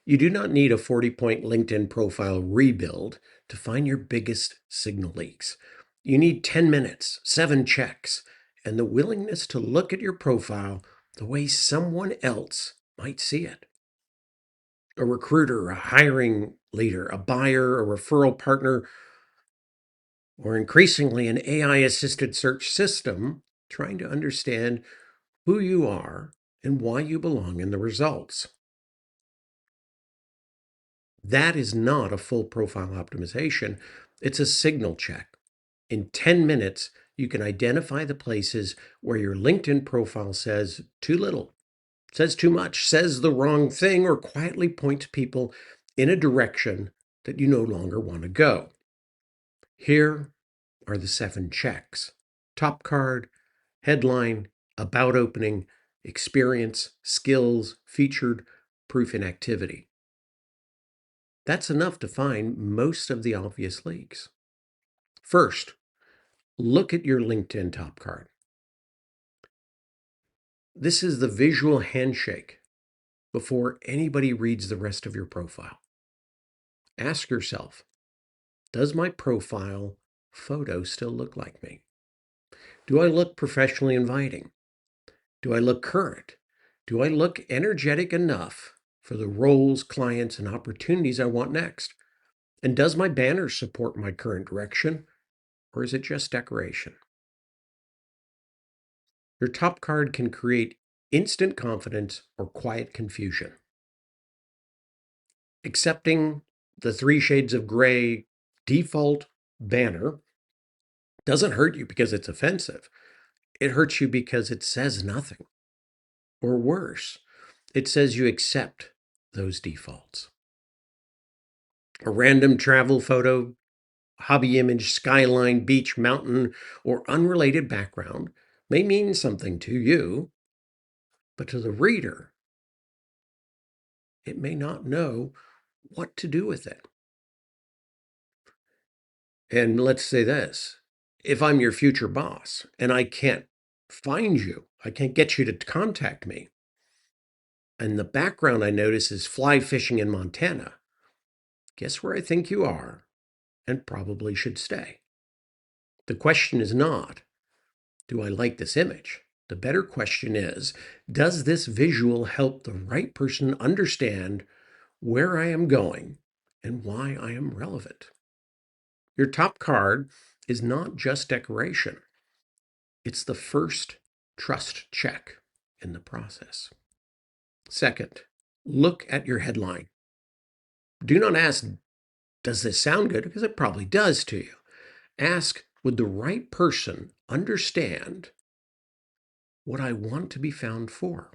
You do not need a 40-point LinkedIn profile rebuild to find your biggest signal leaks. You need 10 minutes, 7 checks, and the willingness to look at your profile the way someone else might see it. A recruiter, a hiring leader, a buyer, a referral partner, or increasingly an AI-assisted search system trying to understand who you are and why you belong in the results. That is not a full profile optimization. It's a signal check. In 10 minutes, you can identify the places where your LinkedIn profile says too little, says too much, says the wrong thing, or quietly points people in a direction that you no longer want to go. Here are the 7 checks: top card, headline, about opening, experience, skills, featured, proof in activity. That's enough to find most of the obvious leaks. First, look at your LinkedIn top card. This is the visual handshake before anybody reads the rest of your profile. Ask yourself, does my profile photo still look like me? Do I look professionally inviting? Do I look current? Do I look energetic enough for the roles, clients, and opportunities I want next? And does my banner support my current direction, or is it just decoration? Your top card can create instant confidence or quiet confusion. Accepting the 3 shades of gray default banner doesn't hurt you because it's offensive. It hurts you because it says nothing. Or worse, it says you accept those defaults. A random travel photo, hobby image, skyline, beach, mountain, or unrelated background may mean something to you, but to the reader, it may not know what to do with it. And let's say this, if I'm your future boss and I can't find you, I can't get you to contact me, and the background I notice is fly fishing in Montana, guess where I think you are and probably should stay? The question is not, do I like this image? The better question is, does this visual help the right person understand where I am going and why I am relevant? Your top card is not just decoration. It's the first trust check in the process. Second, look at your headline. Do not ask, does this sound good? Because it probably does to you. Ask, would the right person understand what I want to be found for?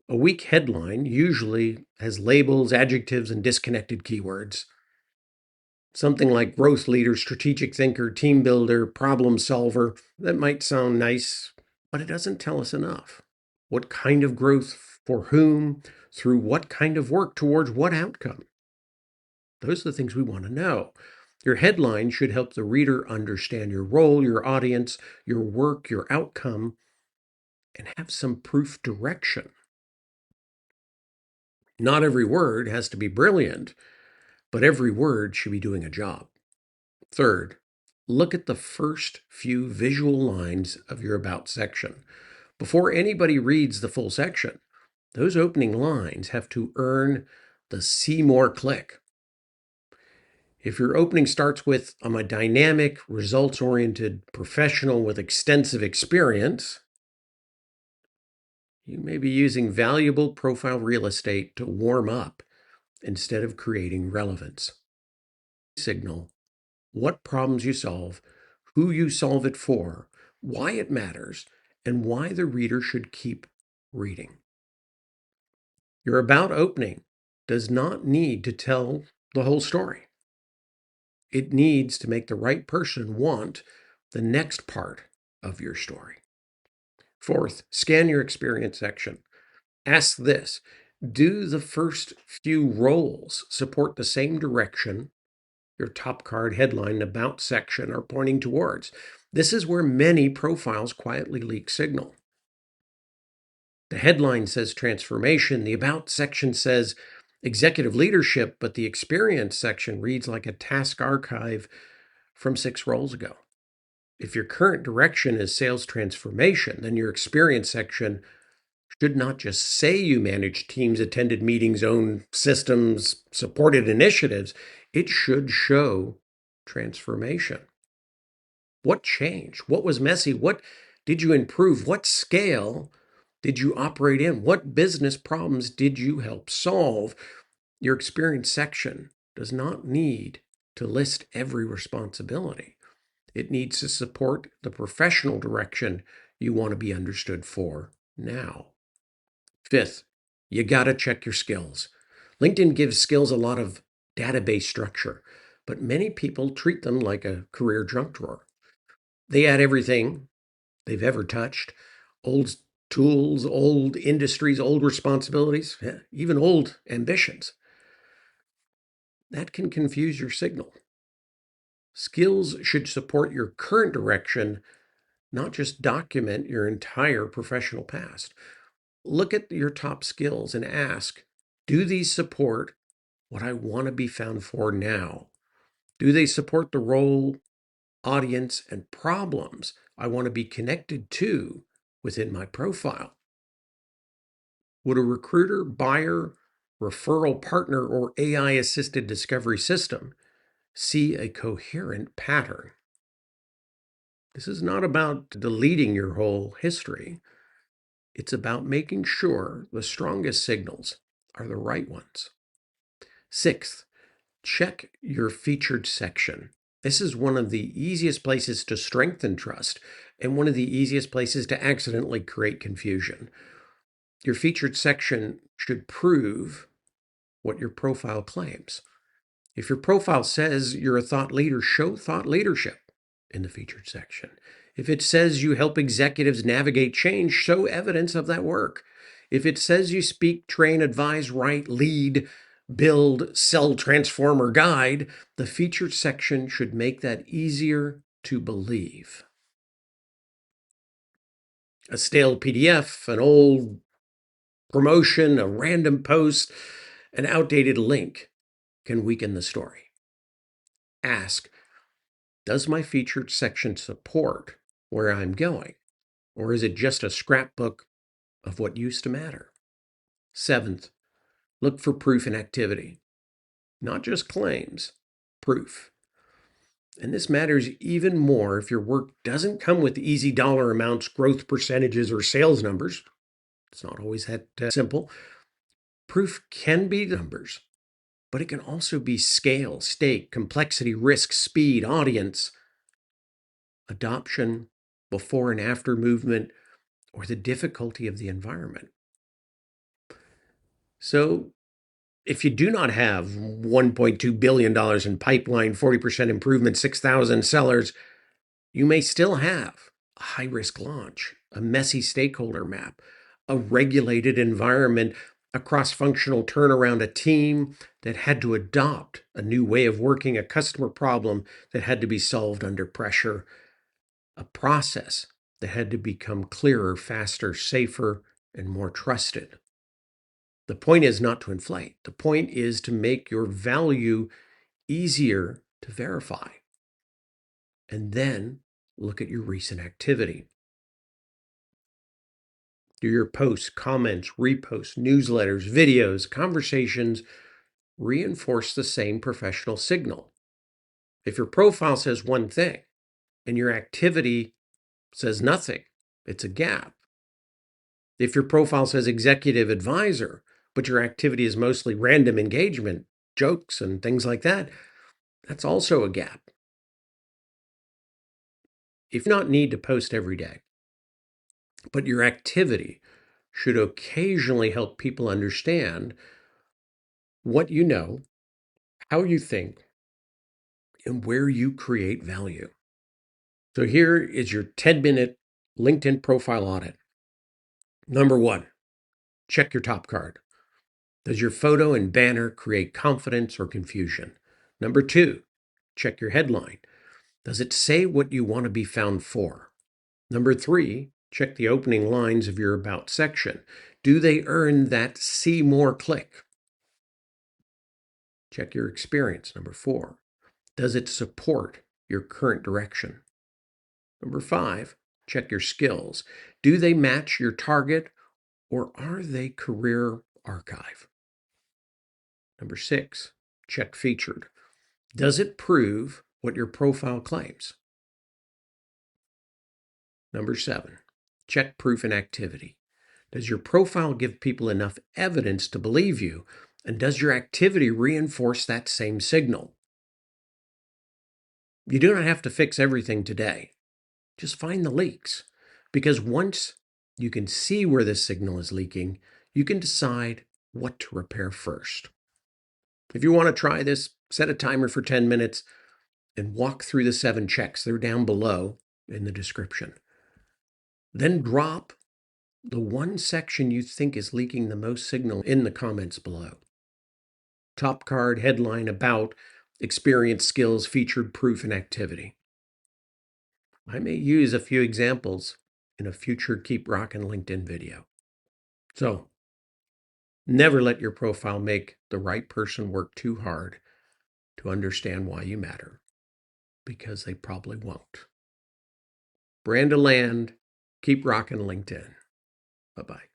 A weak headline usually has labels, adjectives, and disconnected keywords. Something like growth leader, strategic thinker, team builder, problem solver. That might sound nice, but it doesn't tell us enough. What kind of growth, for whom, through what kind of work, towards what outcome? Those are the things we want to know. Your headline should help the reader understand your role, your audience, your work, your outcome, and have some proof direction. Not every word has to be brilliant, but every word should be doing a job. Third, look at the first few visual lines of your About section. Before anybody reads the full section, those opening lines have to earn the see more click. If your opening starts with, I'm a dynamic, results-oriented professional with extensive experience, you may be using valuable profile real estate to warm up instead of creating relevance. Signal what problems you solve, who you solve it for, why it matters, and why the reader should keep reading. Your About opening does not need to tell the whole story. It needs to make the right person want the next part of your story. Fourth, scan your experience section. Ask this, do the first few roles support the same direction your top card, headline, About section are pointing towards? This is where many profiles quietly leak signal. The headline says transformation, the about section says executive leadership, but the experience section reads like a task archive from 6 roles ago. If your current direction is sales transformation, then your experience section should not just say you managed teams, attended meetings, owned systems, supported initiatives. It should show transformation. What changed? What was messy? What did you improve? What scale did you operate in? What business problems did you help solve? Your experience section does not need to list every responsibility. It needs to support the professional direction you want to be understood for now. Fifth, you got to check your skills. LinkedIn gives skills a lot of database structure, but many people treat them like a career junk drawer. They add everything they've ever touched, old tools, old industries, old responsibilities, even old ambitions. That can confuse your signal. Skills should support your current direction, not just document your entire professional past. Look at your top skills and ask, do these support what I want to be found for now? Do they support the role, audience, and problems I want to be connected to within my profile? Would a recruiter, buyer, referral partner, or AI assisted discovery system see a coherent pattern? This is not about deleting your whole history. It's about making sure the strongest signals are the right ones. Sixth, check your featured section. This is one of the easiest places to strengthen trust and one of the easiest places to accidentally create confusion. Your featured section should prove what your profile claims. If your profile says you're a thought leader, show thought leadership in the featured section. If it says you help executives navigate change, show evidence of that work. If it says you speak, train, advise, write, lead, build, sell, transform, or guide, the featured section should make that easier to believe. A stale PDF, an old promotion, a random post, an outdated link can weaken the story. Ask, does my featured section support where I'm going? Or is it just a scrapbook of what used to matter? Seventh, look for proof and activity, not just claims, proof. And this matters even more if your work doesn't come with easy dollar amounts, growth percentages, or sales numbers. It's not always that simple. Proof can be numbers, but it can also be scale, stake, complexity, risk, speed, audience, adoption, before and after movement, or the difficulty of the environment. So, if you do not have $1.2 billion in pipeline, 40% improvement, 6,000 sellers, you may still have a high risk launch, a messy stakeholder map, a regulated environment, a cross functional turnaround, a team that had to adopt a new way of working, a customer problem that had to be solved under pressure, a process that had to become clearer, faster, safer, and more trusted. The point is not to inflate. The point is to make your value easier to verify. And then look at your recent activity. Do your posts, comments, reposts, newsletters, videos, conversations reinforce the same professional signal? If your profile says one thing and your activity says nothing, it's a gap. If your profile says executive advisor, but your activity is mostly random engagement, jokes, and things like that, that's also a gap. If you not need to post every day, but your activity should occasionally help people understand what you know, how you think, and where you create value. So here is your 10-minute LinkedIn profile audit. Number one, check your top card. Does your photo and banner create confidence or confusion? Number two, check your headline. Does it say what you want to be found for? Number three, Check the opening lines of your About section. Do they earn that see more click? Check your experience. Number 4. Does it support your current direction? Number 5. Check your skills. Do they match your target or are they career archive? Number 6. Check featured. Does it prove what your profile claims? Number 7. Check proof and activity. Does your profile give people enough evidence to believe you? And does your activity reinforce that same signal? You do not have to fix everything today. Just find the leaks. Because once you can see where this signal is leaking, you can decide what to repair first. If you want to try this, set a timer for 10 minutes and walk through the 7 checks. They're down below in the description. Then drop the one section you think is leaking the most signal in the comments below. Top card, headline, about, experience, skills, featured, proof, and activity. I may use a few examples in a future Keep Rockin' LinkedIn video. So, never let your profile make the right person work too hard to understand why you matter, because they probably won't. Brand to land, keep rocking LinkedIn. Bye-bye.